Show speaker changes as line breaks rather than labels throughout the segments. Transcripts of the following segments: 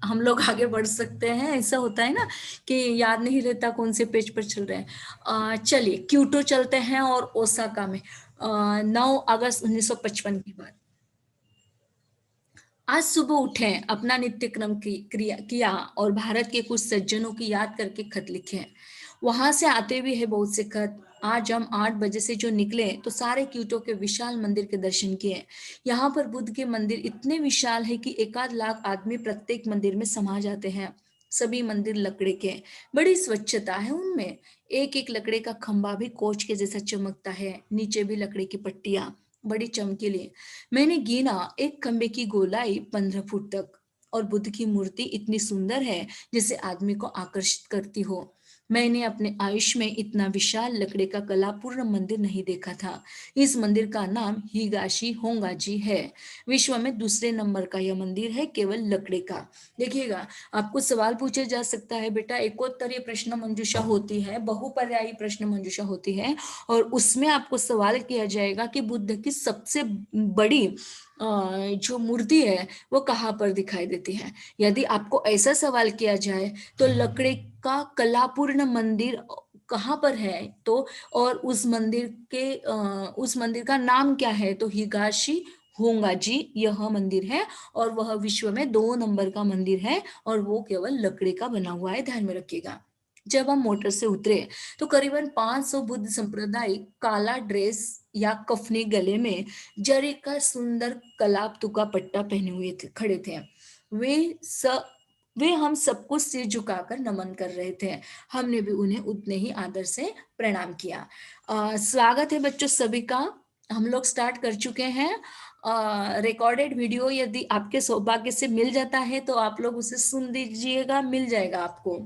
हम लोग आगे बढ़ सकते हैं। ऐसा होता है ना कि याद नहीं रहता कौन से पेज पर चल रहे हैं। चलिए क्योटो चलते हैं और ओसाका में 9 अगस्त 1955 की बात। आज सुबह उठे, अपना नित्य क्रम की क्रिया किया और भारत के कुछ सज्जनों की याद करके खत लिखे। वहां से आते भी है बहुत से खत। आज हम 8 बजे से जो निकले तो सारे क्योटो के विशाल मंदिर के दर्शन किए। यहाँ पर बुद्ध के मंदिर इतने विशाल है कि एकाध लाख आदमी प्रत्येक मंदिर में समा जाते हैं। सभी मंदिर लकड़े के, बड़ी स्वच्छता है उनमें। एक एक लकड़े का खंभा भी कोच के जैसा चमकता है, नीचे भी लकड़े की पट्टियां बड़ी चमकीली। मैंने गिना, एक खंबे की गोलाई 15 फुट तक, और बुद्ध की मूर्ति इतनी सुंदर है जिसे आदमी को आकर्षित करती हो। मैंने अपने आयुष्य में इतना विशाल लकड़े का कलापूर्ण मंदिर नहीं देखा था। इस मंदिर का नाम हिगाशी होंगाजी है। विश्व में दूसरे नंबर का यह मंदिर है, केवल लकड़े का। देखिएगा, आपको सवाल पूछा जा सकता है बेटा, एकोत्तरीय प्रश्न मंजूषा होती है, बहुपर्यायी प्रश्न मंजूषा होती है, और उसमें आपको सवाल किया जाएगा कि बुद्ध की सबसे बड़ी जो मूर्ति है वो कहाँ पर दिखाई देती है। यदि आपको ऐसा सवाल किया जाए तो लकड़े का कलापूर्ण मंदिर कहाँ पर है, तो और उस मंदिर का नाम क्या है, तो हिगाशी होंगाजी यह मंदिर है, और वह विश्व में 2 नंबर का मंदिर है, और वो केवल लकड़ी का बना हुआ है, ध्यान में रखिएगा। जब हम मोटर से उतरे तो करीबन 500 बुद्ध संप्रदाय काला ड्रेस या कफनी, गले में जरी का सुंदर कलाप तुका पट्टा पहने हुए थे, खड़े थे। वे स वे हम सबको सिर झुकाकर नमन कर रहे थे। हमने भी उन्हें उतने ही आदर से प्रणाम किया। स्वागत है बच्चों सभी का। हम लोग स्टार्ट कर चुके हैं। रिकॉर्डेड वीडियो यदि आपके सौभाग्य से मिल जाता है तो आप लोग उसे सुन लीजिएगा, मिल जाएगा आपको।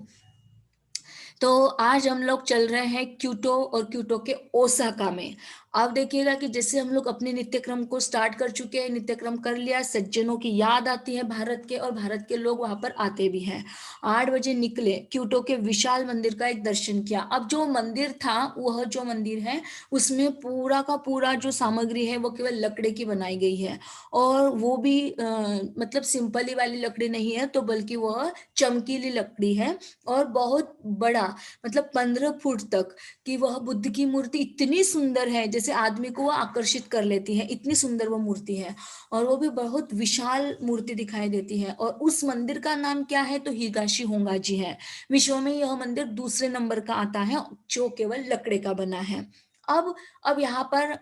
तो आज हम लोग चल रहे हैं क्योटो और क्योटो के ओसाका में। अब देखिएगा कि जैसे हम लोग अपने नित्यक्रम को स्टार्ट कर चुके हैं, नित्यक्रम कर लिया, सज्जनों की याद आती है भारत के, और भारत के लोग वहां पर आते भी हैं। 8 बजे निकले, क्योटो के विशाल मंदिर का एक दर्शन किया। अब जो मंदिर था, वह जो मंदिर है उसमें पूरा का पूरा जो सामग्री है वो केवल लकड़े की बनाई गई है, और वो भी मतलब सिंपली वाली लकड़ी नहीं है, तो बल्कि वह चमकीली लकड़ी है, और बहुत बड़ा, मतलब 15 फुट तक की वह बुद्ध की मूर्ति इतनी सुंदर है जैसे आदमी को वह आकर्षित कर लेती है, इतनी सुंदर वो मूर्ति है। और वो भी बहुत विशाल मूर्ति दिखाई देती है। और उस मंदिर का नाम क्या है, तो हिगाशी होंगाजी है। विश्व में यह मंदिर दूसरे नंबर का आता है, जो केवल लकड़े का बना है। अब यहाँ पर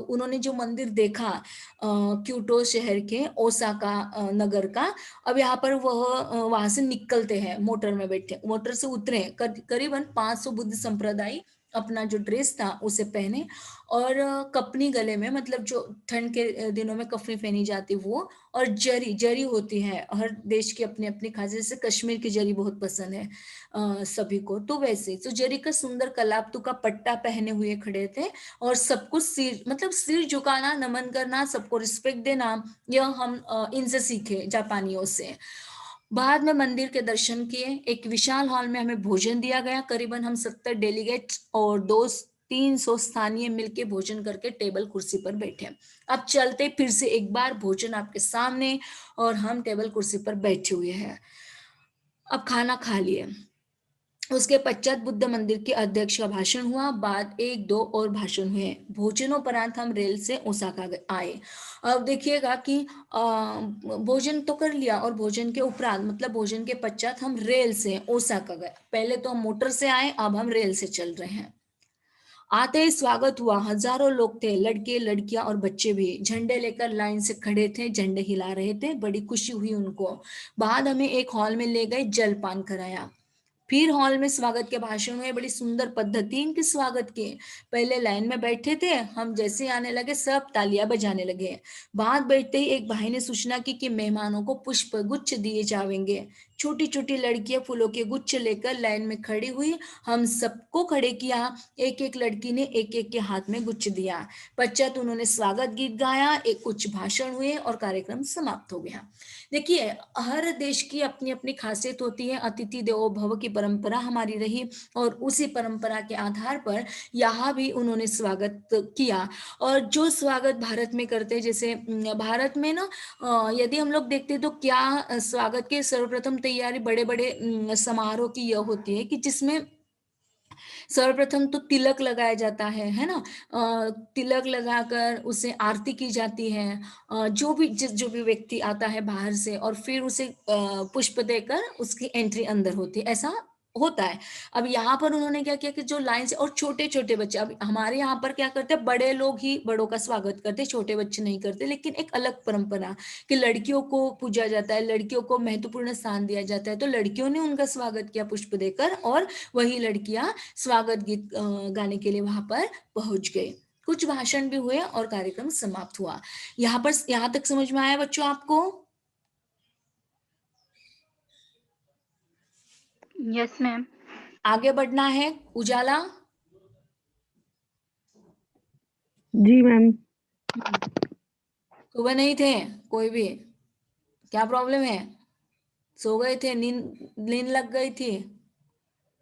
उन्होंने जो मंदिर देखा क्योटो शहर के ओसाका नगर का। अब यहाँ पर वह वहां से निकलते हैं, मोटर में बैठे, मोटर से उतरे, करीबन 500 बुद्ध संप्रदाय अपना जो ड्रेस था उसे पहने, और कपनी गले में, मतलब जो ठंड के दिनों में कफनी पहनी जाती वो, और जरी जरी होती है, हर देश की अपनी अपनी खास, जैसे कश्मीर की जरी बहुत पसंद है सभी को, तो वैसे तो जरी का सुंदर कलापतु का पट्टा पहने हुए खड़े थे। और सबको सिर, मतलब सिर झुकाना, नमन करना, सबको रिस्पेक्ट देना, यह हम इनसे सीखे, जापानियों से। बाद में मंदिर के दर्शन किए। एक विशाल हॉल में हमें भोजन दिया गया। करीबन हम 70 डेलीगेट्स और 300 स्थानीय मिलके भोजन करके टेबल कुर्सी पर बैठे। अब चलते फिर से एक बार, भोजन आपके सामने और हम टेबल कुर्सी पर बैठे हुए हैं। अब खाना खा लिए। उसके पश्चात बुद्ध मंदिर के अध्यक्ष का भाषण हुआ, बाद एक दो और भाषण हुए। भोजनोपरांत हम रेल से ओसाका आए। अब देखिएगा कि भोजन तो कर लिया, और भोजन के उपरांत, मतलब भोजन के पश्चात हम रेल से ओसाका गए। पहले तो हम मोटर से आए, अब हम रेल से चल रहे हैं। आते ही स्वागत हुआ। हजारों लोग थे, लड़के लड़कियां और बच्चे भी। झंडे लेकर लाइन से खड़े थे, झंडे हिला रहे थे, बड़ी खुशी हुई उनको। बाद हमें एक हॉल में ले गए, जलपान कराया। फिर हॉल में स्वागत के भाषण हुए, बड़ी सुंदर पद्धति इनके स्वागत की। पहले लाइन में बैठे थे हम, जैसे ही आने लगे सब तालियां बजाने लगे। बाद बैठते ही एक भाई ने सूचना की कि मेहमानों को पुष्प गुच्छ दिए जाएंगे। छोटी छोटी लड़कियां फूलों के गुच्छ लेकर लाइन में खड़ी हुई, हम सबको खड़े किया। एक एक लड़की ने एक एक के हाथ में गुच्छ दिया। पश्चात उन्होंने स्वागत गीत गाया, एक कुछ भाषण हुए और कार्यक्रम समाप्त हो गया। देखिए, हर देश की अपनी अपनी खासियत होती है, अतिथि देवो भव की परंपरा हमारी रही और उसी परंपरा के आधार पर यहाँ भी उन्होंने स्वागत किया। और जो स्वागत भारत में करते हैं, जैसे भारत में ना यदि हम लोग देखते हैं तो क्या स्वागत के सर्वप्रथम तैयारी बड़े बड़े समारोह की यह होती है कि जिसमें सर्वप्रथम तो तिलक लगाया जाता है ना? तिलक लगाकर उसे आरती की जाती है। जो भी व्यक्ति आता है बाहर से और फिर उसे पुष्प देकर उसकी एंट्री अंदर होती है, ऐसा होता है। अब यहाँ पर उन्होंने क्या किया कि जो लाइन से और छोटे-छोटे बच्चे, अब हमारे यहाँ पर क्या करते हैं, बड़े लोग ही बड़ों का स्वागत करते हैं, छोटे बच्चे नहीं करते। लेकिन एक अलग परंपरा कि लड़कियों को पूजा जाता है, लड़कियों को महत्वपूर्ण स्थान दिया जाता है, तो लड़कियों ने उनका स्वागत किया पुष्प देकर और वही लड़कियाँ स्वागत गीत गाने के लिए वहां पर पहुंच गए। कुछ भाषण भी हुए और कार्यक्रम समाप्त हुआ। यहाँ तक समझ में आया बच्चों आपको?
Yes ma'am.
आगे बढ़ना है उजाला।
जी मैम।
सुबह नहीं थे कोई भी? क्या प्रॉब्लम है? सो गए थे, नींद नींद लग गई थी?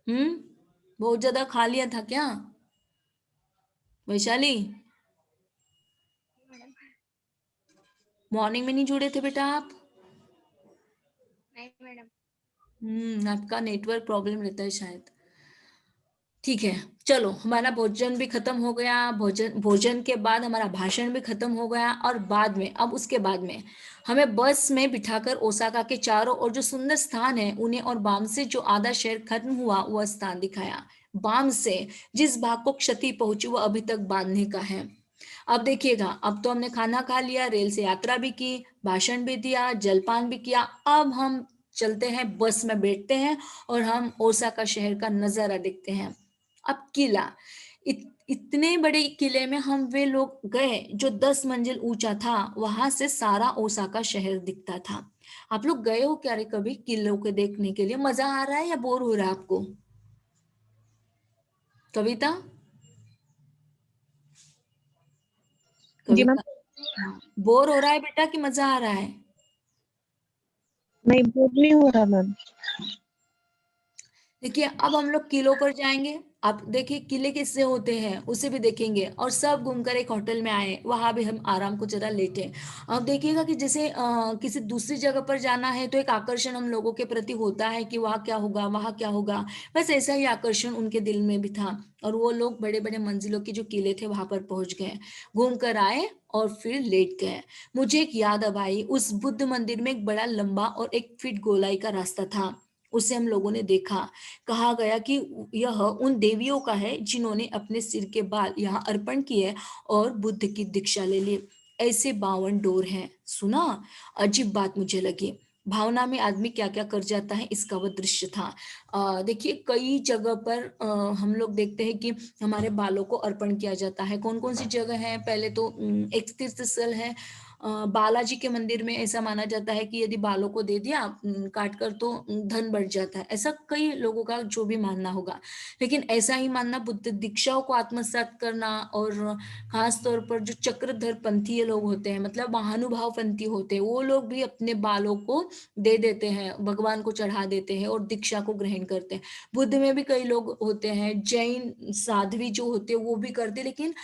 बहुत ज्यादा खा लिया था क्या वैशाली? मॉर्निंग में नहीं जुड़े थे बेटा आप?
नहीं मैडम।
आपका नेटवर्क प्रॉब्लम रहता है शायद। ठीक है, चलो हमारा भोजन भी खत्म हो गया, भोजन भोजन के बाद हमारा भाषण भी खत्म हो गया और बाद में, अब उसके बाद में हमें बस में बिठाकर ओसाका के चारों ओर जो सुंदर स्थान है उन्हें और बाम से जो आधा शहर खत्म हुआ वह स्थान दिखाया। बाम से जिस भाग को क्षति पहुंची वह अभी तक बांधने का है। अब देखिएगा, अब तो हमने खाना खा लिया, रेल से यात्रा भी की, भाषण भी दिया, जलपान भी किया। अब हम चलते हैं, बस में बैठते हैं और हम ओसाका शहर का नजारा देखते हैं। अब किला, इतने बड़े किले में हम वे लोग गए जो 10 मंजिल ऊंचा था, वहां से सारा ओसाका शहर दिखता था। आप लोग गए हो क्या रे कभी किलों के देखने के लिए? मजा आ रहा है या बोर हो रहा है आपको? कविता,
जी मैम।
कविता, हाँ, बोर हो रहा है बेटा कि मजा आ रहा है?
नहीं, बोर नहीं हो रहा मैम।
देखिए, अब हम लोग किलों पर जाएंगे। आप देखिए किले किससे होते हैं उसे भी देखेंगे और सब घूमकर एक होटल में आए, वहां भी हम आराम को जरा लेटे। अब देखिएगा कि जैसे किसी दूसरी जगह पर जाना है तो एक आकर्षण हम लोगों के प्रति होता है कि वहाँ क्या होगा, वहाँ क्या होगा। बस ऐसा ही आकर्षण उनके दिल में भी था और वो लोग बड़े बड़े मंजिलों के जो किले थे वहां पर पहुंच गए, घूम कर आए और फिर लेट गए। मुझे एक याद अब आई, उस बुद्ध मंदिर में एक बड़ा लंबा और 1 फीट गोलाई का रास्ता था, उसे हम लोगों ने देखा। कहा गया कि यह उन देवियों का है जिन्होंने अपने सिर के बाल यहाँ अर्पण किए और बुद्ध की दीक्षा ले ली। ऐसे 52 डोर हैं। सुना, अजीब बात मुझे लगी। भावना में आदमी क्या क्या कर जाता है, इसका वह दृश्य था। देखिए कई जगह पर हम लोग देखते हैं कि हमारे बालों को अर्पण किया जाता है। कौन कौन सी जगह है? पहले तो एक तीर्थ स्थल है, बालाजी के मंदिर में ऐसा माना जाता है कि यदि बालों को दे दिया काट कर तो धन बढ़ जाता है। ऐसा कई लोगों का जो भी मानना होगा, लेकिन ऐसा ही मानना बुद्ध दीक्षाओं को आत्मसात करना और खास तौर पर जो चक्रधर पंथीय लोग होते हैं, मतलब महानुभाव पंथी होते हैं, वो लोग भी अपने बालों को दे देते हैं, भगवान को चढ़ा देते हैं और दीक्षा को ग्रहण करते हैं। बुद्ध में भी कई लोग होते हैं, जैन साध्वी जो होते हैं वो भी करते हैं, लेकिन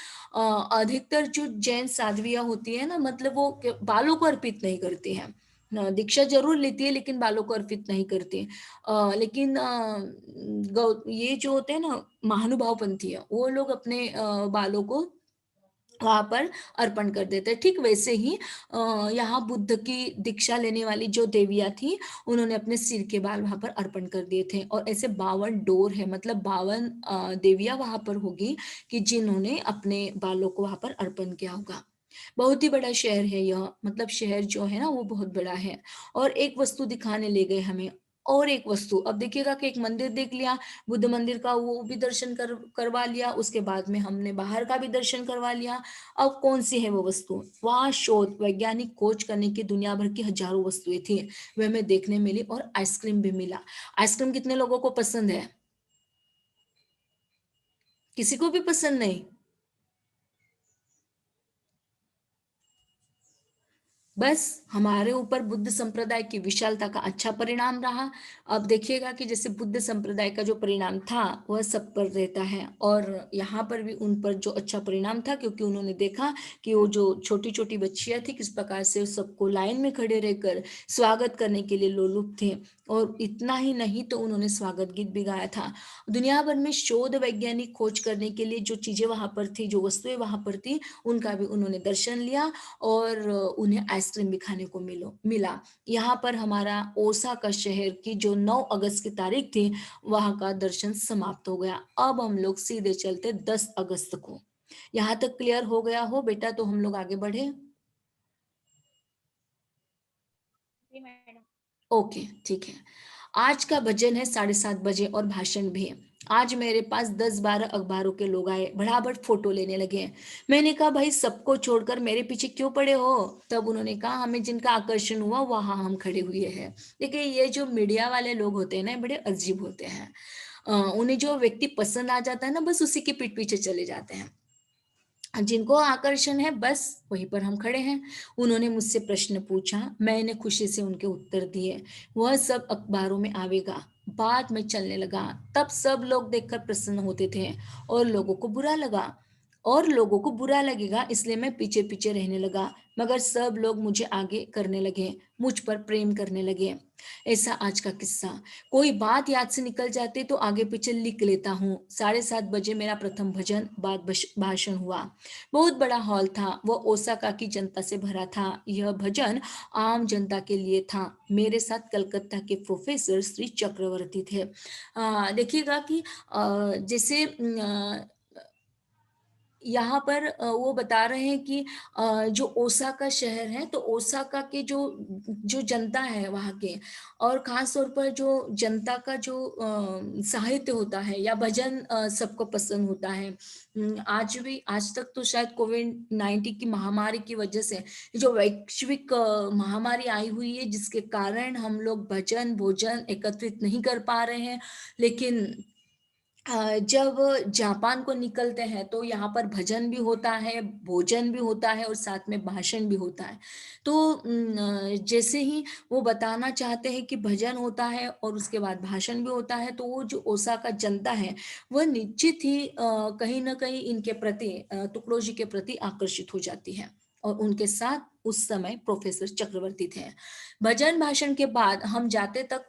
अधिकतर जो जैन साध्वियां होती है ना, मतलब वो बालों को अर्पित नहीं करती हैं। दीक्षा जरूर लेती है लेकिन बालों को अर्पित नहीं करती। लेकिन ये जो होते हैं ना महानुभाव पंथी है, वो लोग अपने बालों को वहां पर अर्पण कर देते हैं। ठीक वैसे ही यहाँ बुद्ध की दीक्षा लेने वाली जो देवियां थी, उन्होंने अपने सिर के बाल वहां पर अर्पण कर दिए थे और ऐसे 52 डोर है, मतलब 52 देवियां वहां पर होगी कि जिन्होंने अपने बालों को वहां पर अर्पण किया होगा। बहुत ही बड़ा शहर है यह, मतलब शहर जो है ना वो बहुत बड़ा है। और एक वस्तु दिखाने ले गए हमें, और एक वस्तु। अब देखिएगा कि एक मंदिर देख लिया, बुद्ध मंदिर का, वो भी दर्शन करवा लिया, उसके बाद में हमने बाहर का भी दर्शन करवा लिया। अब कौन सी है वो वस्तु? वहां शोध वैज्ञानिक खोज करने की दुनिया भर की हजारों वस्तुएं थी, वह हमें देखने मिली और आइसक्रीम भी मिला। आइसक्रीम कितने लोगों को पसंद है? किसी को भी पसंद नहीं? बस हमारे ऊपर बुद्ध संप्रदाय की विशालता का अच्छा परिणाम रहा। अब देखिएगा कि जैसे बुद्ध संप्रदाय का जो परिणाम था वह सब पर रहता है, और यहाँ पर भी उन पर जो अच्छा परिणाम था, क्योंकि उन्होंने देखा कि वो जो छोटी छोटी बच्चियां थी किस प्रकार से सबको लाइन में खड़े रहकर स्वागत करने के लिए लोलुप थे। और इतना ही नहीं तो उन्होंने स्वागत गीत भी गाया था। दुनिया भर में शोध वैज्ञानिक खोज करने के लिए जो चीजें वहां पर थी, जो वस्तुएं वहां पर थी, उनका भी उन्होंने दर्शन लिया, और उन्हें आइसक्रीम भी खाने को मिला। यहाँ पर हमारा ओसाका शहर की जो 9 अगस्त की तारीख थी वहां का दर्शन समाप्त हो गया। अब हम लोग सीधे चलते 10 अगस्त को। यहाँ तक क्लियर हो गया हो बेटा? तो हम लोग आगे बढ़े।
जी मैडम।
ओके, ठीक है। आज का भजन है 7:30 बजे और भाषण भी है। आज मेरे पास 10-12 अखबारों के लोग आए, बराबर फोटो लेने लगे। मैंने कहा भाई सबको छोड़कर मेरे पीछे क्यों पड़े हो? तब उन्होंने कहा हमें जिनका आकर्षण हुआ वहां हम खड़े हुए हैं। देखिए ये जो मीडिया वाले लोग होते हैं ना, बड़े अजीब होते हैं। उन्हें जो व्यक्ति पसंद आ जाता है ना, बस उसी के पीठ पीछे चले जाते हैं। जिनको आकर्षण है बस वहीं पर हम खड़े हैं। उन्होंने मुझसे प्रश्न पूछा, मैंने खुशी से उनके उत्तर दिए। वह सब अखबारों में आवेगा। बाद में चलने लगा। तब सब लोग देखकर प्रसन्न होते थे, और लोगों को बुरा लगा, और लोगों को बुरा लगेगा इसलिए मैं पीछे पीछे रहने लगा। मगर सब लोग मुझे आगे करने लगे, मुझ पर प्रेम करने लगे। ऐसा आज का किस्सा। कोई बात याद से निकल जाती तो आगे पीछे लिख लेता हूँ। 7:30 बजे मेरा प्रथम भजन बाद भाषण हुआ। बहुत बड़ा हॉल था, वह ओसाका की जनता से भरा था। यह भजन आम जनता के लिए था। मेरे साथ कलकत्ता के प्रोफेसर श्री चक्रवर्ती थे। देखिएगा कि जैसे यहाँ पर वो बता रहे हैं कि जो ओसाका शहर है, तो ओसाका के जो जो जनता है वहाँ के, और खास तौर पर जो जनता का जो साहित्य होता है या भजन सबको पसंद होता है। आज भी, आज तक तो शायद कोविड-19 की महामारी की वजह से जो वैश्विक महामारी आई हुई है, जिसके कारण हम लोग भजन भोजन एकत्रित नहीं कर पा रहे हैं। लेकिन जब जापान को निकलते हैं तो यहाँ पर भजन भी होता है, भोजन भी होता है, और साथ में भाषण भी होता है। तो जैसे ही वो बताना चाहते हैं कि भजन होता है और उसके बाद भाषण भी होता है, तो वो जो ओसाका जनता है वह निश्चित ही कहीं ना कहीं इनके प्रति, तुकड़ो जी के प्रति आकर्षित हो जाती है। और उनके साथ उस समय प्रोफेसर चक्रवर्ती थे। भजन भाषण के बाद हम जाते तक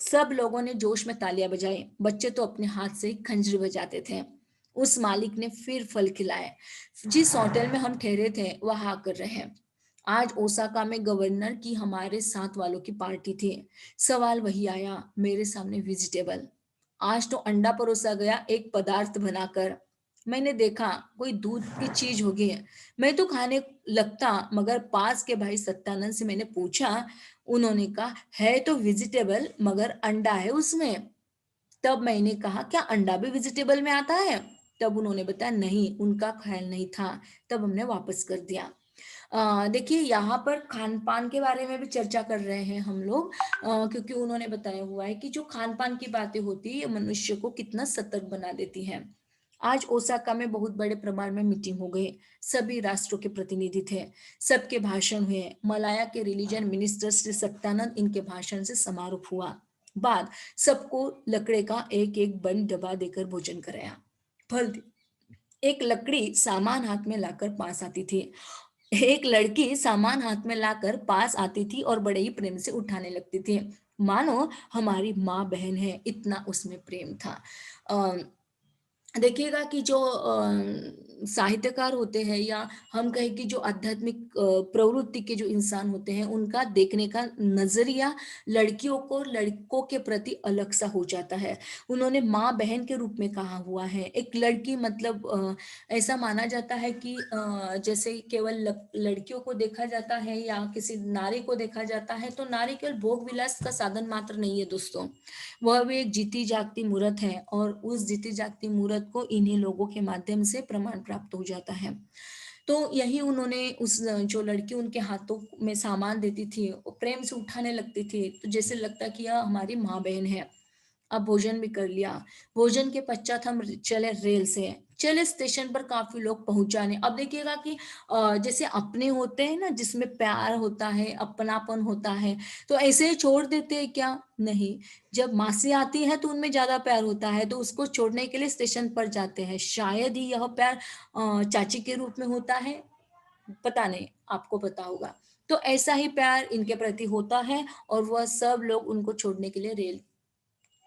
सब लोगों ने जोश में तालियां बजाई। बच्चे तो अपने हाथ से खंजरी बजाते थे। उस मालिक ने फिर फल खिलाए। जिस होटल में हम ठहरे थे वह आकर रहे। आज ओसाका में गवर्नर की हमारे साथ वालों की पार्टी थी। सवाल वही आया मेरे सामने, वेजिटेबल। आज तो अंडा परोसा गया एक पदार्थ बनाकर। मैंने देखा कोई दूध की चीज होगी। मैं तो खाने लगता, मगर पास के भाई सत्यानंद से मैंने पूछा। उन्होंने कहा है तो वेजिटेबल मगर अंडा है उसमें। तब मैंने कहा क्या अंडा भी वेजिटेबल में आता है? तब उन्होंने बताया नहीं, उनका ख्याल नहीं था। तब हमने वापस कर दिया। देखिए यहाँ पर खान पान के बारे में भी चर्चा कर रहे हैं हम लोग, क्योंकि उन्होंने बताया हुआ है कि जो खान पान की बातें होती है ये मनुष्य को कितना सतर्क बना देती हैं। आज ओसाका में बहुत बड़े प्रमाण में मीटिंग हो गई। सभी राष्ट्रों के प्रतिनिधि थे। सबके भाषण हुए। मलाया के रिलीजन मिनिस्टर श्री सत्यानंद इनके भाषण से समारोह हुआ। बाद सबको लकड़े का एक एक बंद डब्बा देकर भोजन कराया। फल एक लकड़ी सामान हाथ में लाकर पास आती थी। एक लड़की सामान हाथ में लाकर पास आती थी और बड़े ही प्रेम से उठाने लगती थी, मानो हमारी माँ बहन है, इतना उसमें प्रेम था। अ, देखिएगा कि जो साहित्यकार होते हैं, या हम कहें कि जो आध्यात्मिक प्रवृत्ति के जो इंसान होते हैं, उनका देखने का नजरिया लड़कियों को लड़कों के प्रति अलग सा हो जाता है। उन्होंने माँ बहन के रूप में कहा हुआ है। एक लड़की मतलब ऐसा माना जाता है कि जैसे केवल लड़कियों को देखा जाता है या किसी नारी को देखा जाता है, तो नारी केवल भोग विलास का साधन मात्र नहीं है दोस्तों। वह भी एक जीती जागती मूर्त है, और उस जीती जागती मूर्त को इन्हीं लोगों के माध्यम से प्रमाण प्राप्त हो जाता है। तो यही उन्होंने उस जो लड़की उनके हाथों में सामान देती थी, वो प्रेम से उठाने लगती थी, तो जैसे लगता कि यह हमारी माँ बहन है। अब भोजन भी कर लिया। भोजन के पश्चात हम चले रेल से, चले स्टेशन पर काफी लोग पहुंचाने। अब देखिएगा कि जैसे अपने होते हैं ना, जिसमें प्यार होता है, अपनापन होता है, तो ऐसे ही छोड़ देते हैं क्या? नहीं। जब मासी आती है तो उनमें ज्यादा प्यार होता है, तो उसको छोड़ने के लिए स्टेशन पर जाते हैं। शायद ही यह प्यार चाची के रूप में होता है, पता नहीं, आपको पता होगा। तो ऐसा ही प्यार इनके प्रति होता है, और वह सब लोग उनको छोड़ने के लिए रेल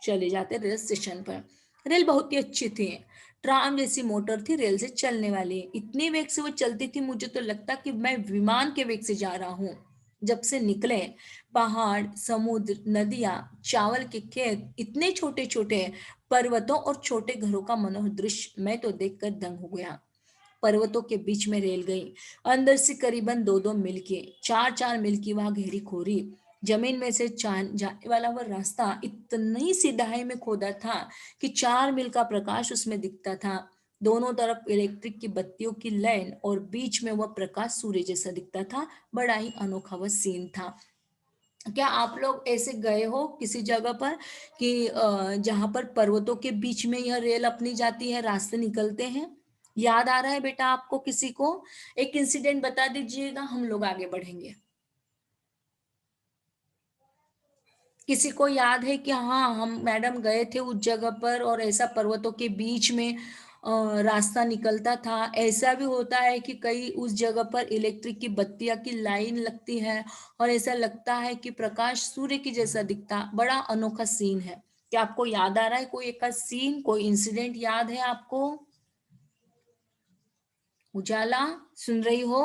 चले जाते रेल स्टेशन पर। रेल बहुत ही अच्छी थी, ट्राम जैसी मोटर थी, रेल से चलने वाली। इतनी वेग से वो चलती थी, मुझे तो लगता कि मैं विमान के वेग से जा रहा हूँ। जब से निकले, पहाड़, समुद्र, नदियां, चावल के खेत, इतने छोटे छोटे पर्वतों और छोटे घरों का मनोहर दृश्य मैं तो देखकर दंग हो गया। पर्वतों के बीच में रेल गई, अंदर से करीबन 2-2 मील की, 4-4 मील की वहां गहरी खोरी। जमीन में से जाने वाला वह रास्ता इतनी सीधाई में खोदा था कि 4 मील का प्रकाश उसमें दिखता था। दोनों तरफ इलेक्ट्रिक की बत्तियों की लाइन, और बीच में वह प्रकाश सूर्य जैसा दिखता था। बड़ा ही अनोखा वह सीन था। क्या आप लोग ऐसे गए हो किसी जगह पर कि जहां पर पर्वतों के बीच में यह रेल अपनी जाती है, रास्ते निकलते हैं? याद आ रहा है बेटा आपको किसी को? एक इंसिडेंट बता दीजिएगा, हम लोग आगे बढ़ेंगे। किसी को याद है कि हाँ, हम मैडम गए थे उस जगह पर, और ऐसा पर्वतों के बीच में रास्ता निकलता था। ऐसा भी होता है कि कई उस जगह पर इलेक्ट्रिक की बत्तियां की लाइन लगती है, और ऐसा लगता है कि प्रकाश सूर्य की जैसा दिखता। बड़ा अनोखा सीन है। क्या आपको याद आ रहा है कोई एक सीन, कोई इंसिडेंट याद है आपको? उजाला, सुन रही हो?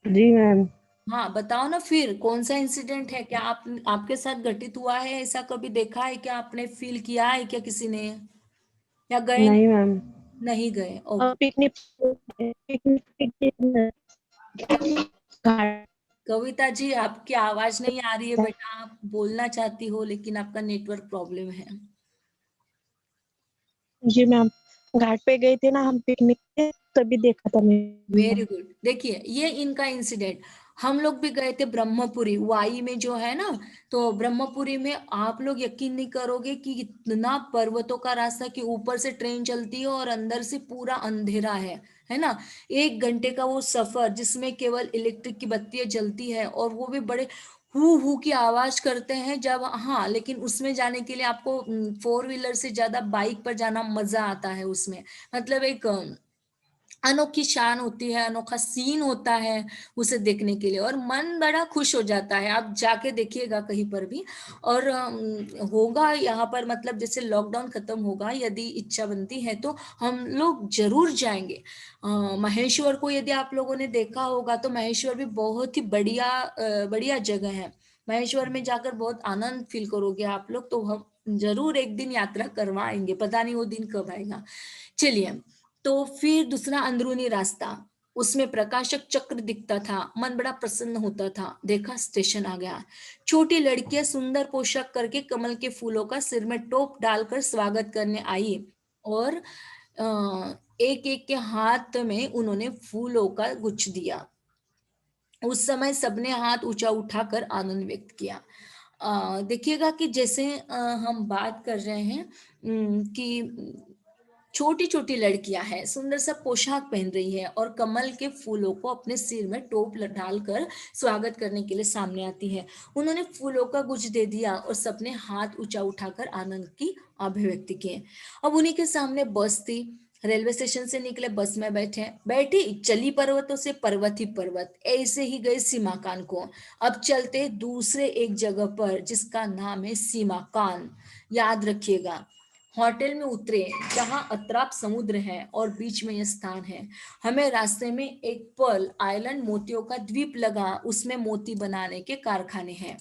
जी मैम।
हाँ, बताओ ना फिर, कौन सा इंसिडेंट है? क्या आप आपके साथ घटित हुआ है? ऐसा कभी देखा है क्या? आपने फील किया है क्या किसी ने? या गए?
नहीं मैम।
नहीं गए, ओके।
पिकनिक पिकनिक घाट।
कविता जी, आपकी आवाज नहीं आ रही है बेटा। आप बोलना चाहती हो, लेकिन आपका नेटवर्क प्रॉब्लम है।
जी मैम, घाट पे गए थे ना हम पिकनिक पे, तभी देखा था
वेरी
मैम।
गुड। देखिए, ये इनका इंसिडेंट। हम लोग भी गए थे ब्रह्मपुरी, वाई में जो है ना। तो ब्रह्मपुरी में आप लोग यकीन नहीं करोगे कि इतना पर्वतों का रास्ता, कि ऊपर से ट्रेन चलती है और अंदर से पूरा अंधेरा है ना। 1 घंटे का वो सफर, जिसमें केवल इलेक्ट्रिक की बत्तियां जलती है, और वो भी बड़े हु हु की आवाज करते हैं जब, हाँ, लेकिन उसमें जाने के लिए आपको 4 व्हीलर से ज्यादा बाइक पर जाना मजा आता है उसमें। मतलब एक अनोखी शान होती है, अनोखा सीन होता है उसे देखने के लिए, और मन बड़ा खुश हो जाता है। आप जाके देखिएगा कहीं पर भी। और होगा यहाँ पर, मतलब जैसे लॉकडाउन खत्म होगा, यदि इच्छा बनती है तो हम लोग जरूर जाएंगे। महेश्वर को यदि आप लोगों ने देखा होगा, तो महेश्वर भी बहुत ही बढ़िया बढ़िया जगह है। महेश्वर में जाकर बहुत आनंद फील करोगे आप लोग। तो हम जरूर एक दिन यात्रा करवाएंगे, पता नहीं वो दिन कब आएगा। चलिए, तो फिर दूसरा अंदरूनी रास्ता, उसमें प्रकाशक चक्र दिखता था। मन बड़ा प्रसन्न होता था। देखा, स्टेशन आ गया। छोटी लड़कियां सुंदर पोशाक करके कमल के फूलों का सिर में टोप डालकर स्वागत करने आई, और एक एक के हाथ में उन्होंने फूलों का गुच्छ दिया। उस समय सबने हाथ ऊंचा उठाकर आनंद व्यक्त किया। देखिएगा कि जैसे हम बात कर रहे हैं कि छोटी छोटी लड़कियां हैं, सुंदर सा पोशाक पहन रही है, और कमल के फूलों को अपने सिर में टोप डालकर स्वागत करने के लिए सामने आती है। उन्होंने फूलों का गुच्छ दे दिया, और सबने हाथ ऊंचा उठाकर आनंद की अभिव्यक्ति की। अब उन्हीं के सामने बस थी। रेलवे स्टेशन से निकले, बस में बैठी चली पर्वतों से पर्वत ही पर्वत, ऐसे ही गए सीमाकान को। अब चलते दूसरे एक जगह पर, जिसका नाम है सीमाकान। याद रखिएगा, होटल में उतरे जहां अतराप समुद्र है, और बीच में यह स्थान है। हमें रास्ते में एक पर्ल आइलैंड, मोतियों का द्वीप लगा। उसमें मोती बनाने के कारखाने हैं।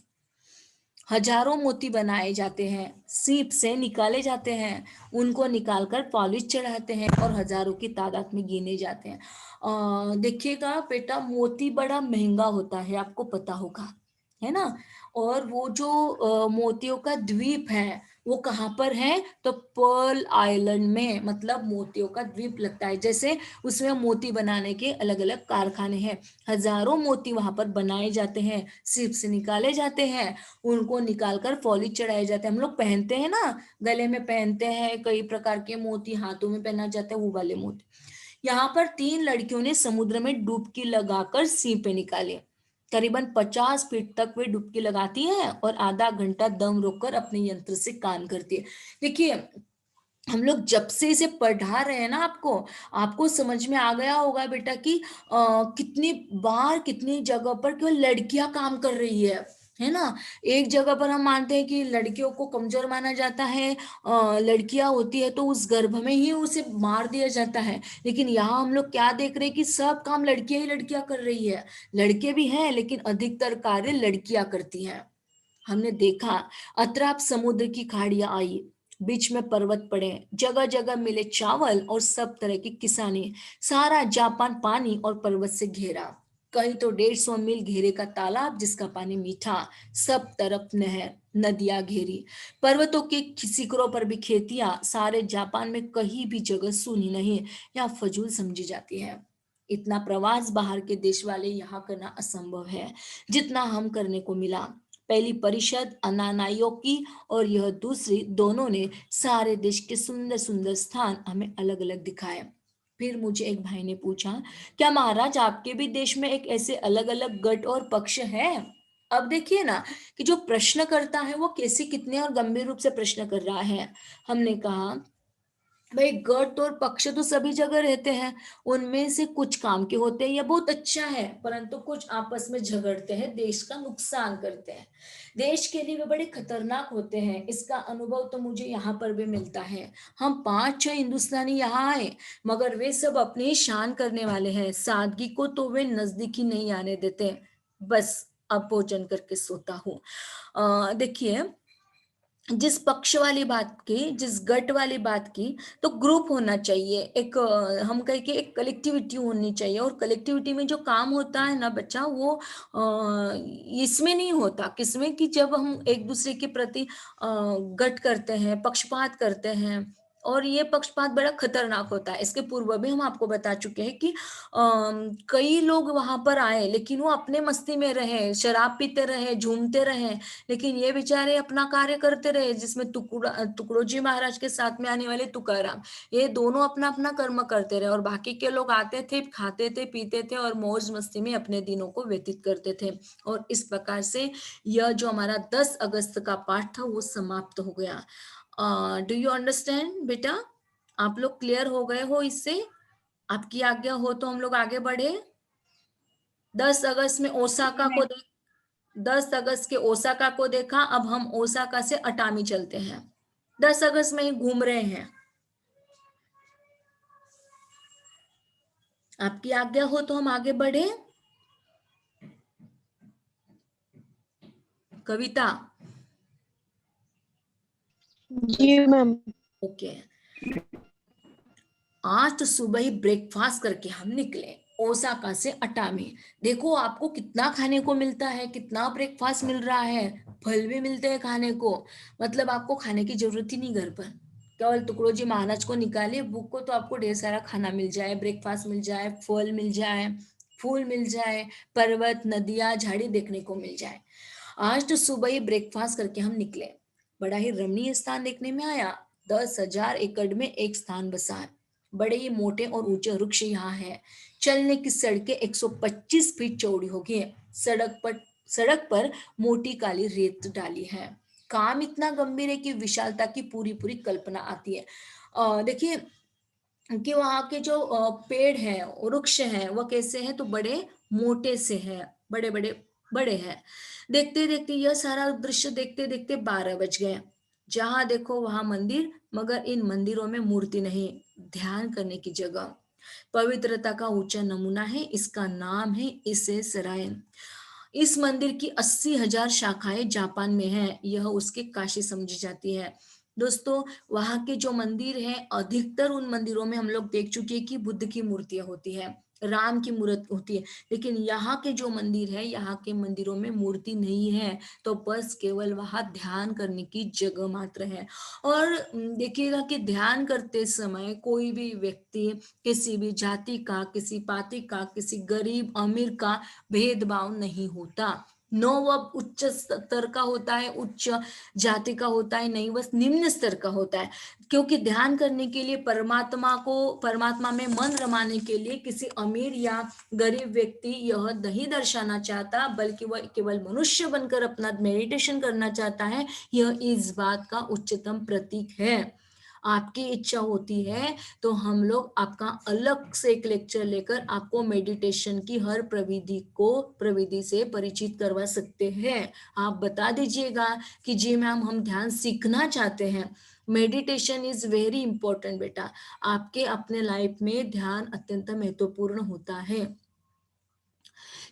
हजारों मोती बनाए जाते हैं, सीप से निकाले जाते हैं, उनको निकालकर पॉलिश चढ़ाते हैं, और हजारों की तादाद में गिने जाते हैं। देखिएगा बेटा, मोती बड़ा महंगा होता है, आपको पता होगा, है ना। और वो जो मोतियों का द्वीप है, वो कहाँ पर है? तो पर्ल आइलैंड में, मतलब मोतियों का द्वीप लगता है। जैसे उसमें मोती बनाने के अलग अलग कारखाने हैं, हजारों मोती वहां पर बनाए जाते हैं, सीप से निकाले जाते हैं, उनको निकालकर फॉलिज चढ़ाए जाते हैं। हम लोग पहनते हैं ना, गले में पहनते हैं कई प्रकार के मोती, हाथों में पहना जाता है वो वाले मोती। यहाँ पर 3 लड़कियों ने समुद्र में डुबकी लगाकर सीपे निकाले। करीबन 50 फीट तक वे डुबकी लगाती हैं और आधा घंटा दम रोककर अपने यंत्र से काम करती है। देखिए, हम लोग जब से इसे पढ़ा रहे हैं ना, आपको आपको समझ में आ गया होगा बेटा कि कितनी बार कितनी जगह पर केवल लड़कियां काम कर रही है ना। एक जगह पर हम मानते हैं कि लड़कियों को कमजोर माना जाता है, लड़कियां होती है तो उस गर्भ में ही उसे मार दिया जाता है। लेकिन यहाँ हम लोग क्या देख रहे हैं कि सब काम लड़कियां ही लड़कियां कर रही है। लड़के भी हैं लेकिन अधिकतर कार्य लड़कियां करती हैं। हमने देखा, अतराप समुद्र की खाड़ियां आई, बीच में पर्वत पड़े, जगह जगह मिले चावल और सब तरह की किसानी। सारा जापान पानी और पर्वत से घेरा, कहीं तो 150 मील घेरे का तालाब जिसका पानी मीठा, सब तरफ नहर नदियां घेरी, पर्वतों के शिखरों पर भी खेतियां। सारे जापान में कहीं भी जगह सुनी नहीं या फजूल समझी जाती है। इतना प्रवास बाहर के देश वाले यहाँ करना असंभव है जितना हम करने को मिला। पहली परिषद अनानाइयों की और यह दूसरी, दोनों ने सारे देश के सुंदर सुंदर स्थान हमें अलग अलग दिखाए। फिर मुझे एक भाई ने पूछा, क्या महाराज आपके भी देश में एक ऐसे अलग अलग गट और पक्ष है? अब देखिए ना कि जो प्रश्न करता है वो कैसे कितने और गंभीर रूप से प्रश्न कर रहा है। हमने कहा, भाई गट और पक्ष तो सभी जगह रहते हैं, उनमें से कुछ काम के होते हैं, यह बहुत अच्छा है, परंतु कुछ आपस में झगड़ते हैं, देश का नुकसान करते हैं, देश के लिए वे बड़े खतरनाक होते हैं। इसका अनुभव तो मुझे यहाँ पर भी मिलता है। हम 5-6 हिंदुस्तानी यहाँ आए, मगर वे सब अपनी ही शान करने वाले हैं, सादगी को तो वे नजदीक ही नहीं आने देते। बस अब भोजन करके सोता हूँ। देखिए, जिस पक्ष वाली बात की, जिस गट वाली बात की, तो ग्रुप होना चाहिए, एक हम कह के एक कलेक्टिविटी होनी चाहिए। और कलेक्टिविटी में जो काम होता है ना बच्चा, वो इसमें नहीं होता, किसमें कि जब हम एक दूसरे के प्रति गट करते हैं, पक्षपात करते हैं। और ये पक्षपात बड़ा खतरनाक होता है। इसके पूर्व भी हम आपको बता चुके हैं कि कई लोग वहां पर आए लेकिन वो अपने मस्ती में रहे, शराब पीते रहे, झूमते रहे, लेकिन ये बेचारे अपना कार्य करते रहे। जिसमें तुकडोजी महाराज के साथ में आने वाले तुकाराम, ये दोनों अपना अपना कर्म करते रहे और बाकी के लोग आते थे, खाते थे, पीते थे और मौज मस्ती में अपने दिनों को व्यतीत करते थे। और इस प्रकार से यह जो हमारा 10 अगस्त का पाठ था वो समाप्त हो गया। डू यू अंडरस्टैंड बेटा? आप लोग क्लियर हो गए हो इससे? आपकी आज्ञा हो तो हम लोग आगे बढ़े। 10 अगस्त में ओसाका को 10 अगस्त के ओसाका को देखा, अब हम ओसाका से अटामी चलते हैं। 10 अगस्त में ही घूम रहे हैं। आपकी आज्ञा हो तो हम आगे बढ़े। कविता?
जी मैम।
ओके। आज तो सुबह ही ब्रेकफास्ट करके हम निकले ओसाका से अटामी। देखो आपको कितना खाने को मिलता है, कितना ब्रेकफास्ट मिल रहा है, फल भी मिलते हैं खाने को। मतलब आपको खाने की जरूरत ही नहीं घर पर, केवल तुकडोजी महाराज को निकालिए बुक को, तो आपको ढेर सारा खाना मिल जाए, ब्रेकफास्ट मिल जाए, फल मिल जाए, फूल मिल जाए, पर्वत नदियां झाड़ी देखने को मिल जाए। आज तो सुबह ही ब्रेकफास्ट करके हम निकले। बड़ा ही रमणीय स्थान देखने में आया। 10,000 एकड़ में एक स्थान बसा है। बड़े ही मोटे और ऊंचे वृक्ष यहाँ है। चलने की सड़कें 125 फीट चौड़ी होगी। सड़क पर मोटी काली रेत डाली है। काम इतना गंभीर है कि विशालता की पूरी पूरी कल्पना आती है। देखिए कि वहाँ के जो पेड़ हैं, वृक्ष हैं, वह कैसे हैं, तो बड़े मोटे से हैं, बड़े बड़े बड़े हैं। देखते देखते यह सारा दृश्य देखते देखते 12 बज गए। जहां देखो वहां मंदिर, मगर इन मंदिरों में मूर्ति नहीं, ध्यान करने की जगह, पवित्रता का ऊंचा नमूना है। इसका नाम है इसे सरायन। इस मंदिर की 80,000 शाखाएं जापान में हैं। यह उसके काशी समझी जाती है। दोस्तों, वहां के जो मंदिर हैं, अधिकतर उन मंदिरों में हम लोग देख चुके हैं कि बुद्ध की मूर्तियां होती है। राम की मूर्त होती है, लेकिन यहाँ के जो मंदिर है, यहाँ के मंदिरों में मूर्ति नहीं है, तो बस केवल वहां ध्यान करने की जगह मात्र है। और देखिएगा कि ध्यान करते समय कोई भी व्यक्ति किसी भी जाति का, किसी पाति का, किसी गरीब अमीर का भेदभाव नहीं होता। नो वह उच्च स्तर का होता है, उच्च जाति का होता है, नहीं बस निम्न स्तर का होता है। क्योंकि ध्यान करने के लिए परमात्मा में मन रमाने के लिए किसी अमीर या गरीब व्यक्ति यह नहीं दर्शाना चाहता, बल्कि वह केवल मनुष्य बनकर अपना मेडिटेशन करना चाहता है। यह इस बात का उच्चतम प्रतीक है। आपकी इच्छा होती है तो हम लोग आपका अलग से एक लेक्चर लेकर आपको मेडिटेशन की हर प्रविधि से परिचित करवा सकते हैं। आप बता दीजिएगा कि जी मैम हम ध्यान सीखना चाहते हैं। मेडिटेशन इज वेरी इंपॉर्टेंट बेटा, आपके अपने लाइफ में ध्यान अत्यंत महत्वपूर्ण होता है।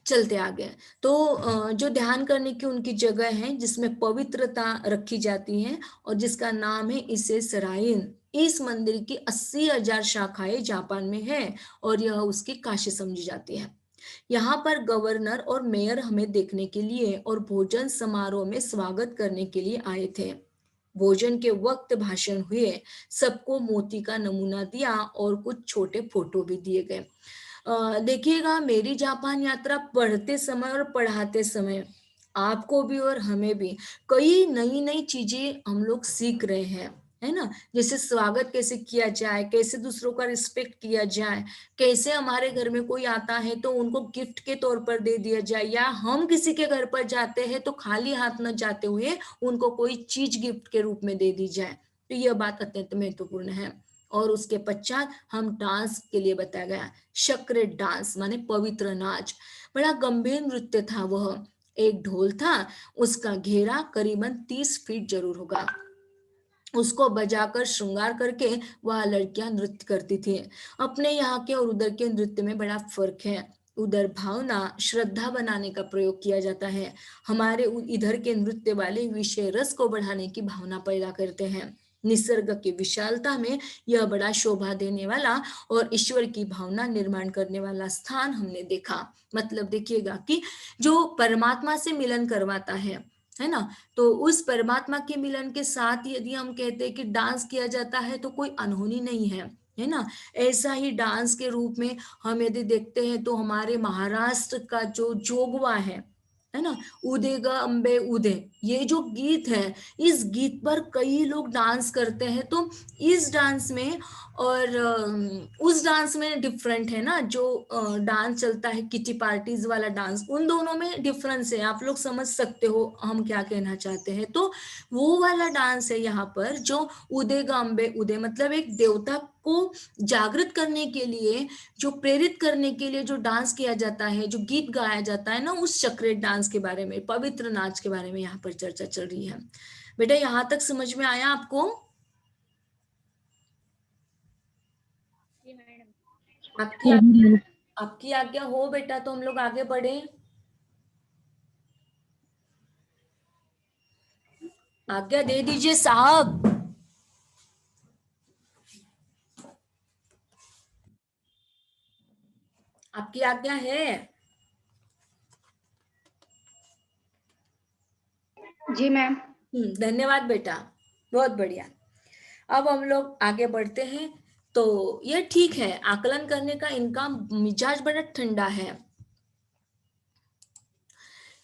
चलते आगे, तो जो ध्यान करने की उनकी जगह है जिसमें पवित्रता रखी जाती है और जिसका नाम है इसे सराइन। इस मंदिर की 80,000 शाखाएं जापान में है और यह उसकी काशी समझी जाती है। यहाँ पर गवर्नर और मेयर हमें देखने के लिए और भोजन समारोह में स्वागत करने के लिए आए थे। भोजन के वक्त भाषण हुए, सबको मोती का नमूना दिया और कुछ छोटे फोटो भी दिए गए। देखिएगा, मेरी जापान यात्रा पढ़ते समय और पढ़ाते समय आपको भी और हमें भी कई नई नई चीजें हम लोग सीख रहे हैं, है ना। जैसे स्वागत कैसे किया जाए, कैसे दूसरों का रिस्पेक्ट किया जाए, कैसे हमारे घर में कोई आता है तो उनको गिफ्ट के तौर पर दे दिया जाए, या हम किसी के घर पर जाते हैं तो खाली हाथ न जाते हुए उनको कोई चीज गिफ्ट के रूप में दे दी जाए। तो यह बात अत्यंत महत्वपूर्ण है। और उसके पश्चात हम डांस के लिए बताया गया, सेक्रेड डांस माने पवित्र नाच। बड़ा गंभीर नृत्य था वह। एक ढोल था, उसका घेरा करीबन 30 फीट जरूर होगा। उसको बजाकर श्रृंगार करके वह लड़कियां नृत्य करती थी। अपने यहाँ के और उधर के नृत्य में बड़ा फर्क है। उधर भावना श्रद्धा बनाने का प्रयोग किया जाता है, हमारे इधर के नृत्य वाले विषय रस को बढ़ाने की भावना पैदा करते हैं। निसर्ग की विशालता में यह बड़ा शोभा देने वाला और ईश्वर की भावना निर्माण करने वाला स्थान हमने देखा। मतलब देखिएगा कि जो परमात्मा से मिलन करवाता है ना, तो उस परमात्मा के मिलन के साथ यदि हम कहते हैं कि डांस किया जाता है तो कोई अनहोनी नहीं है ना। ऐसा ही डांस के रूप में हम यदि देखते हैं तो हमारे महाराष्ट्र का जो जोगवा है ना, उदेगा अम्बे उदे, ये जो गीत है, इस गीत पर कई लोग डांस करते हैं। तो इस डांस में और उस डांस में डिफरेंट है ना, जो डांस चलता है किटी पार्टीज वाला डांस, उन दोनों में डिफरेंस है। आप लोग समझ सकते हो हम क्या कहना चाहते हैं। तो वो वाला डांस है यहाँ पर जो उदेगा अम्बे उदे, मतलब एक देवता को जागृत करने के लिए, जो प्रेरित करने के लिए जो डांस किया जाता है, जो गीत गाया जाता है ना, उस चक्रेट डांस के बारे में, पवित्र नाच के बारे में यहाँ पर चर्चा चल रही है। बेटा यहाँ तक समझ में आया आपको?
जी मैडम।
आपकी आज्ञा हो बेटा तो हम लोग आगे बढ़े। आज्ञा दे दीजिए साहब। आपकी आज्ञा है?
जी मैम।
धन्यवाद बेटा, बहुत बढ़िया। अब हम लोग आगे बढ़ते हैं। तो ये ठीक है, आकलन करने का इनका मिजाज बड़ा ठंडा है।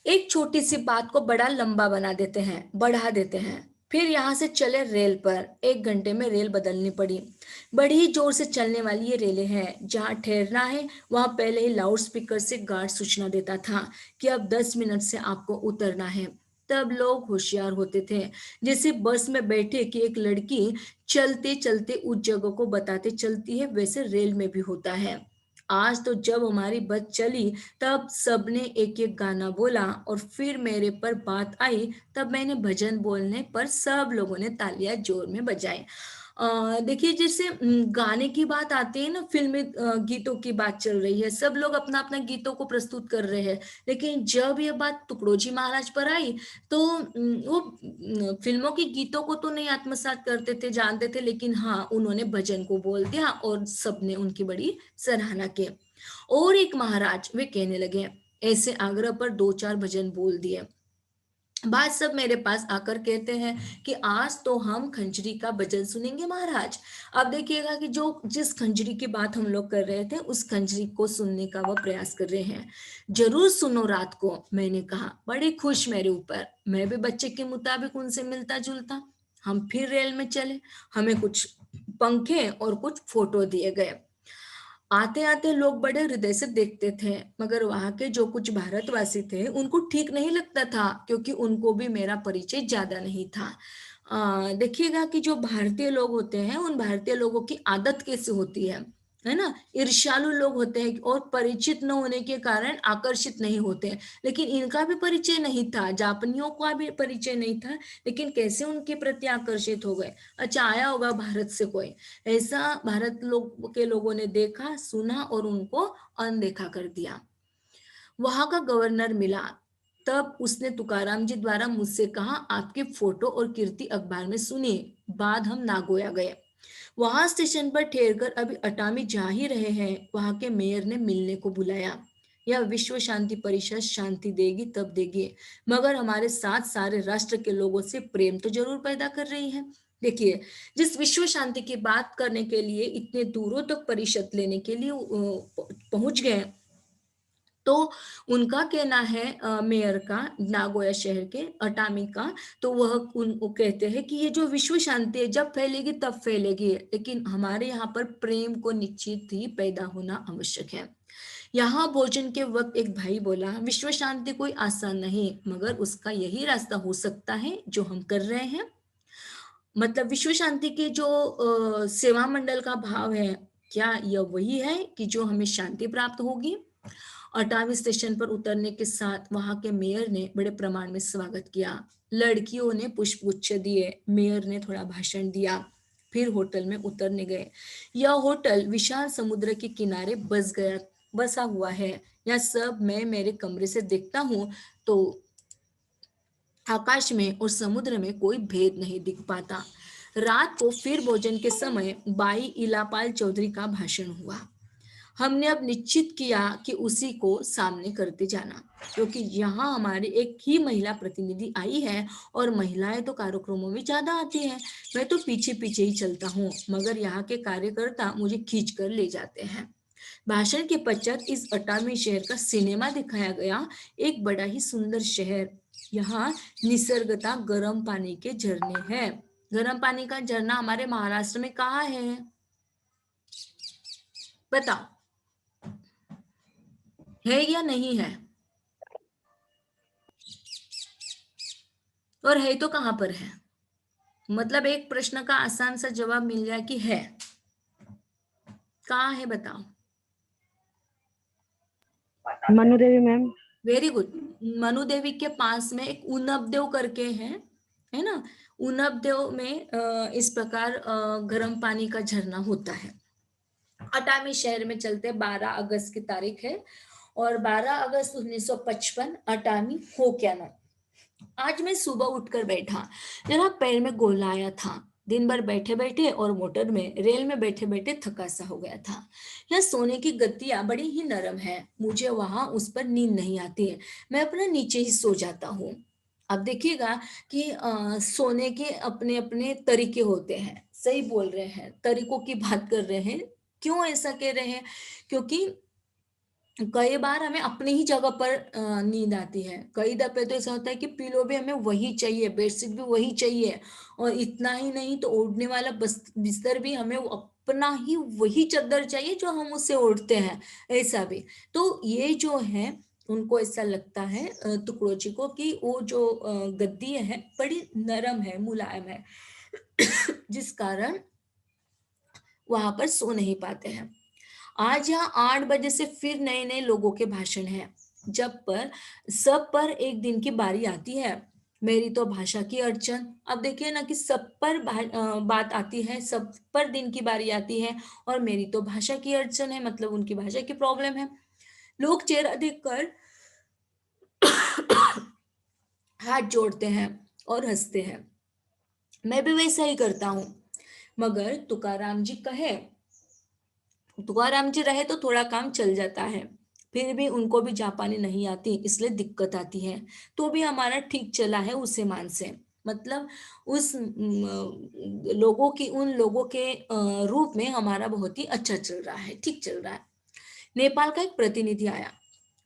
एक छोटी सी बात को बड़ा लंबा बना देते हैं, बढ़ा देते हैं। फिर यहाँ से चले रेल पर। 1 घंटे में रेल बदलनी पड़ी। बड़ी जोर से चलने वाली ये रेलें हैं। जहाँ ठहरना है वहां पहले ही लाउड स्पीकर से गार्ड सूचना देता था कि अब 10 मिनट से आपको उतरना है। तब लोग होशियार होते थे। जैसे बस में बैठे कि एक लड़की चलते चलते उस जगह को बताते चलती है, वैसे रेल में भी होता है। आज तो जब हमारी बस चली तब सबने एक एक गाना बोला और फिर मेरे पर बात आई, तब मैंने भजन बोलने पर सब लोगों ने तालियां जोर में बजाई। देखिए, जैसे गाने की बात आती है ना, फिल्मी गीतों की बात चल रही है, सब लोग अपना अपना गीतों को प्रस्तुत कर रहे हैं। लेकिन जब ये बात तुकडोजी महाराज पर आई तो वो फिल्मों के गीतों को तो नहीं आत्मसात करते थे, जानते थे, लेकिन हाँ, उन्होंने भजन को बोल दिया और सबने उनकी बड़ी सराहना की। और एक महाराज वे कहने लगे, ऐसे आग्रह पर 2-4 भजन बोल दिए। बाद सब मेरे पास आकर कहते हैं कि आज तो हम खंजरी का भजन सुनेंगे महाराज। अब देखिएगा कि जो जिस खंजरी की बात हम लोग कर रहे थे उस खंजरी को सुनने का वो प्रयास कर रहे हैं। जरूर सुनो रात को, मैंने कहा, बड़े खुश मेरे ऊपर। मैं भी बच्चे के मुताबिक उनसे मिलता जुलता। हम फिर रेल में चले। हमें कुछ पंखे और कुछ फोटो दिए गए। आते आते लोग बड़े हृदय से देखते थे, मगर वहां के जो कुछ भारतवासी थे उनको ठीक नहीं लगता था, क्योंकि उनको भी मेरा परिचय ज्यादा नहीं था। देखिएगा कि जो भारतीय लोग होते हैं उन भारतीय लोगों की आदत कैसे होती है ना। ईर्ष्यालु लोग होते हैं और परिचित न होने के कारण आकर्षित नहीं होते हैं। लेकिन इनका भी परिचय नहीं था, जापानियों का भी परिचय नहीं था, लेकिन कैसे उनके प्रति आकर्षित हो गए। अच्छा, आया होगा भारत से कोई, ऐसा भारत लोग के लोगों ने देखा, सुना और उनको अनदेखा कर दिया। वहां का गवर्नर मिला, तब उसने तुकाराम जी द्वारा मुझसे कहा, आपकी फोटो और कीर्ति अखबार में सुनी। बाद हम नागोया गए। वहां स्टेशन पर ठहरकर अभी अटामी जा ही रहे हैं, वहां के मेयर ने मिलने को बुलाया। यह विश्व शांति परिषद शांति देगी तब देगी, मगर हमारे साथ सारे राष्ट्र के लोगों से प्रेम तो जरूर पैदा कर रही है। देखिए, जिस विश्व शांति की बात करने के लिए इतने दूरों तक परिषद लेने के लिए पहुंच गए, तो उनका कहना है मेयर का, नागोया शहर के अटामी का, तो वो कहते हैं कि ये जो विश्व शांति है जब फैलेगी तब फैलेगी, लेकिन हमारे यहाँ पर प्रेम को निश्चित ही पैदा होना आवश्यक है। यहाँ भोजन के वक्त एक भाई बोला, विश्व शांति कोई आसान नहीं, मगर उसका यही रास्ता हो सकता है जो हम कर रहे हैं। मतलब विश्व शांति के जो सेवा मंडल का भाव है, क्या यह वही है कि जो हमें शांति प्राप्त होगी। अटावी स्टेशन पर उतरने के साथ वहां के मेयर ने बड़े प्रमाण में स्वागत किया। लड़कियों ने पुष्पगुच्छ दिए, मेयर ने थोड़ा भाषण दिया, फिर होटल में उतरने गए। यह होटल विशाल समुद्र के किनारे बसा हुआ है। यह सब मैं मेरे कमरे से देखता हूँ तो आकाश में और समुद्र में कोई भेद नहीं दिख पाता। रात को फिर भोजन के समय बाई इलापाल चौधरी का भाषण हुआ। हमने अब निश्चित किया कि उसी को सामने करते जाना, क्योंकि यहाँ हमारी एक ही महिला प्रतिनिधि आई है और महिलाएं तो कार्यक्रमों में ज्यादा आती हैं। मैं तो पीछे पीछे ही चलता हूँ, मगर यहाँ के कार्यकर्ता मुझे खींच कर ले जाते हैं। भाषण के पश्चात इस अटामी शहर का सिनेमा दिखाया गया। एक बड़ा ही सुंदर शहर। यहाँ निसर्गता गर्म पानी के झरने हैं। गर्म पानी का झरना हमारे महाराष्ट्र में कहाँ है, बताओ, है या नहीं है? और है तो कहां पर है? मतलब एक प्रश्न का आसान सा जवाब मिल जाए कि है, कहाँ है बताओ।
Manudevi ma'am.
Very good. Manudevi के पास में एक उनबदेव करके है ना। उनबदेव में इस प्रकार गर्म पानी का झरना होता है। अटामी शहर में चलते 12 अगस्त की तारीख है और 12 अगस्त 1955 अटामी हो क्या ना। आज मैं सुबह उठकर बैठा, जरा पैर में गोला आया था। दिन भर बैठे बैठे और मोटर में रेल में बैठे बैठे थका सा हो गया था। यह सोने की गद्दियां बड़ी ही नरम है, मुझे वहां उस पर नींद नहीं आती है। मैं अपना नीचे ही सो जाता हूँ। अब देखिएगा कि सोने के अपने अपने तरीके होते हैं। सही बोल रहे हैं, तरीकों की बात कर रहे हैं। क्यों ऐसा कह रहे हैं? क्योंकि कई बार हमें अपनी ही जगह पर नींद आती है। कई दफे तो ऐसा होता है कि पिलो भी हमें वही चाहिए, बेडशीट भी वही चाहिए, और इतना ही नहीं तो ओढ़ने वाला बिस्तर भी हमें अपना ही वही चादर चाहिए जो हम उससे ओढ़ते हैं, ऐसा भी। तो ये जो है उनको ऐसा लगता है टुकड़ों जी को कि वो जो गद्दी है बड़ी नरम है, मुलायम है, जिस कारण वहां पर सो नहीं पाते हैं। आज यहाँ 8 बजे से फिर नए नए लोगों के भाषण हैं। जब पर सब पर एक दिन की बारी आती है। मेरी तो भाषा की अड़चन। अब देखिए ना कि सब पर बात आती है, सब पर दिन की बारी आती है, और मेरी तो भाषा की अड़चन है, मतलब उनकी भाषा की प्रॉब्लम है। लोग चेहरा देखकर हाथ जोड़ते हैं और हंसते हैं। मैं भी वैसा ही करता हूँ। मगर तुकाराम जी कहे, तुकाराम जी रहे तो थोड़ा काम चल जाता है, फिर भी उनको भी जापानी नहीं आती, इसलिए दिक्कत आती है। तो भी हमारा ठीक चला है उस मान से, मतलब उस उन लोगों के रूप में हमारा बहुत ही अच्छा चल रहा है, ठीक चल रहा है। नेपाल का एक प्रतिनिधि आया,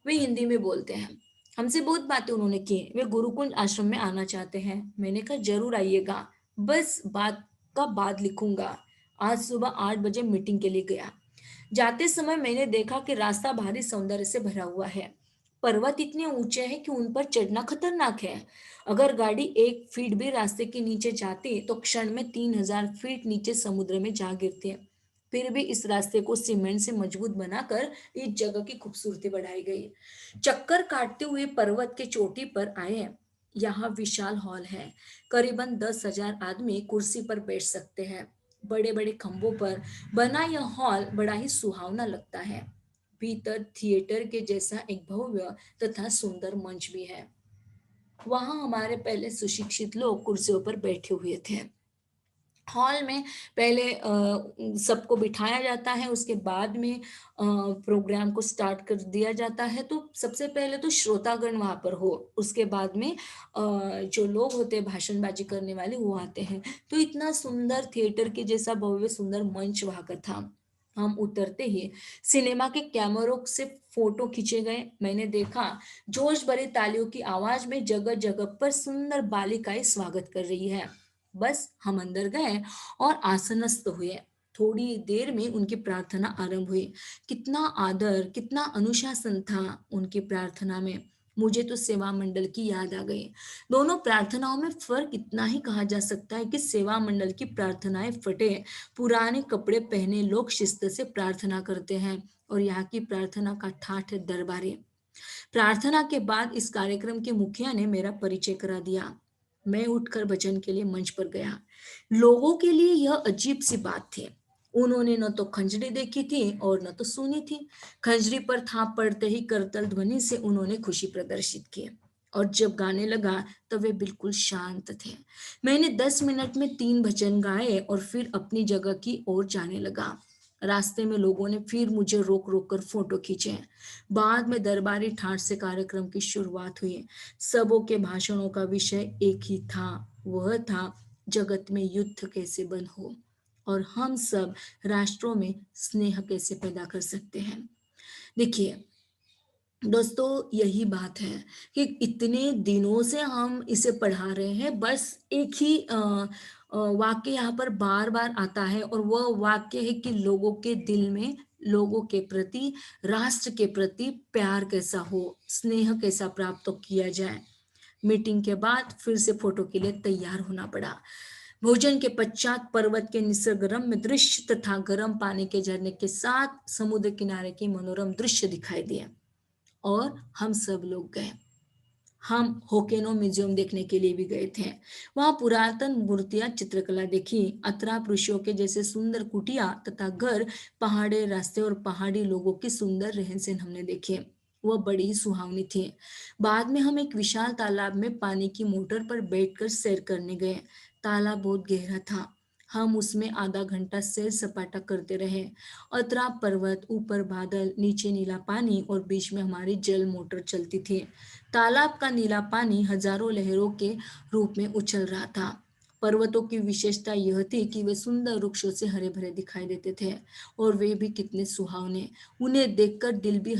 वे हिंदी में बोलते हैं, हमसे बहुत बातें उन्होंने की, वे गुरुकुंज आश्रम में आना चाहते हैं। मैंने कहा जरूर आइएगा, बस बात का बाद लिखूंगा। आज सुबह 8 बजे मीटिंग के लिए गया। जाते समय मैंने देखा कि रास्ता भारी सौंदर्य से भरा हुआ है। पर्वत इतने ऊंचे हैं कि उन पर चढ़ना खतरनाक है। अगर गाड़ी 1 फीट भी रास्ते के नीचे जाती तो क्षण में 3000 फीट नीचे समुद्र में जा गिरती। फिर भी इस रास्ते को सीमेंट से मजबूत बनाकर इस जगह की खूबसूरती बढ़ाई गई। चक्कर काटते हुए पर्वत के चोटी पर आए। यहाँ विशाल हॉल है, करीबन 10,000 आदमी कुर्सी पर बैठ सकते हैं। बड़े बड़े खंभों पर बना यह हॉल बड़ा ही सुहावना लगता है। भीतर थिएटर के जैसा एक भव्य तथा सुंदर मंच भी है। वहां हमारे पहले सुशिक्षित लोग कुर्सियों पर बैठे हुए थे। हॉल में पहले सबको बिठाया जाता है, उसके बाद में प्रोग्राम को स्टार्ट कर दिया जाता है। तो सबसे पहले तो श्रोतागण वहां पर हो, उसके बाद में जो लोग होते हैं भाषणबाजी करने वाले वो आते हैं। तो इतना सुंदर थिएटर के जैसा भव्य सुंदर मंच वहां का था। हम उतरते ही सिनेमा के कैमरों से फोटो खींचे गए। मैंने देखा जोश भरी तालियों की आवाज में जगह जगह पर सुंदर बालिकाएं स्वागत कर रही है। बस हम अंदर गए और आसनस्थ हुए। थोड़ी देर में उनकी प्रार्थना आरंभ हुई। कितना आदर, कितना अनुशासन था उनकी प्रार्थना में। मुझे तो सेवा मंडल की याद आ गई। दोनों प्रार्थनाओं में फर्क इतना ही कहा जा सकता है कि सेवा मंडल की प्रार्थनाएं फटे पुराने कपड़े पहने लोग शिस्त से प्रार्थना करते हैं, और यहाँ की प्रार्थना का ठाठ है दरबारी। प्रार्थना के बाद इस कार्यक्रम के मुखिया ने मेरा परिचय करा दिया। मैं उठकर भजन के लिए मंच पर गया। लोगों के लिए यह अजीब सी बात थी। उन्होंने न तो खंजरी देखी थी और न तो सुनी थी। खंजरी पर थाप पड़ते ही करतल ध्वनि से उन्होंने खुशी प्रदर्शित की, और जब गाने लगा तब वे बिल्कुल शांत थे। मैंने 10 मिनट में 3 भजन गाए और फिर अपनी जगह की ओर जाने लगा। रास्ते में लोगों ने फिर मुझे रोक रोक कर फोटो खींचे। बाद में दरबारी ठाट से कार्यक्रम की शुरुआत हुई। सबों के भाषणों का विषय एक ही था, वह था जगत में युद्ध कैसे बंद हो और हम सब राष्ट्रों में स्नेह कैसे पैदा कर सकते हैं। देखिए दोस्तों, यही बात है कि इतने दिनों से हम इसे पढ़ा रहे हैं, बस एक ही वाक्य यहाँ पर बार बार आता है, और वह वाक्य है कि लोगों के दिल में लोगों के प्रति, राष्ट्र के प्रति प्यार कैसा हो, स्नेह कैसा प्राप्त किया जाए। मीटिंग के बाद फिर से फोटो के लिए तैयार होना पड़ा। भोजन के पश्चात पर्वत के निसर्गरम्य दृश्य तथा गर्म पानी के झरने के साथ समुद्र किनारे के मनोरम दृश्य दिखाई दिए, और हम सब लोग गए। हम होकेनो म्यूजियम देखने के लिए भी गए थे। वहां पुरातन मूर्तियां, चित्रकला देखी। अतराप ऋषियों के जैसे सुंदर कुटिया तथा घर, पहाड़ी रास्ते और पहाड़ी लोगों की सुंदर रहन सहन हमने देखे। वह बड़ी ही सुहावनी थी। बाद में हम एक विशाल तालाब में पानी की मोटर पर बैठकर सैर करने गए। तालाब बहुत गहरा था। हम उसमें आधा घंटा सैर सपाटा करते रहे। अतराप पर्वत, ऊपर बादल, नीचे नीला पानी और बीच में हमारी जल मोटर चलती थी। तालाब का नीला पानी हजारों लहरों के रूप में उछल रहा था। पर्वतों की विशेषता यह थी कि वे सुंदर वृक्षों से हरे भरे दिखाई देते थे, और वे भी कितने सुहावने। उन्हें देखकर दिल भी